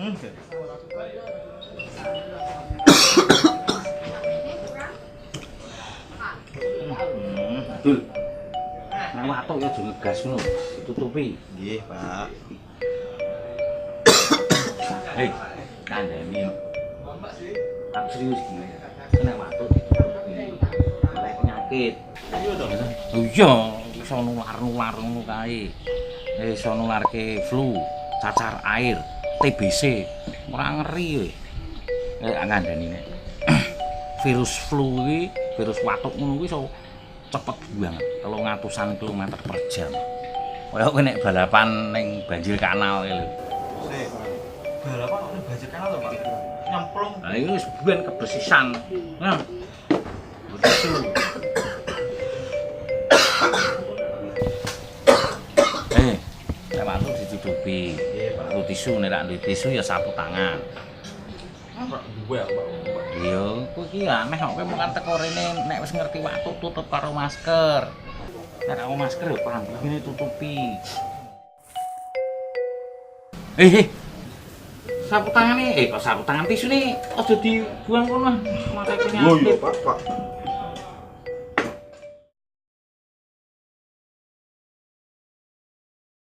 Dul. Nang watuk ya aja ngegas ngono. Ditutupi. Nggih, Pak. Hei, kandhani. Aku serius iki. Kena watuk ditutupi. Oleh penyakit. Iya to. Oh iya, iso nular-nular ngono kae. Iso nularke flu, cacar air, TBC. Ora ngeri kowe. Ngandani nek. Virus flu iki, virus watuk ngono kuwi iso cepet banget, 300-an kilometer per jam. Kaya kowe nek balapan ning banjir kanal iki lho. Sik. Balapan kok ning banjir kanal to, Pak? Nyemplung. Lah iki wis buan kebersihan. Nah. Begitu. Nek watu ditutupi. Nggih, Pak. Nggo tisu, nek ra duwe tisu ya sapu tangan. Ora duwe aku, Pak. Iya, kowe iki aneh kok kowe mukan teko rene nek wis ngerti waktu tutup karo masker. Nek karo masker yo panggungane tutupi. Sapu tangane, kok sapu tangan tisu nih aja dibuang kono. Mate penyakit. Oh iya, Pak.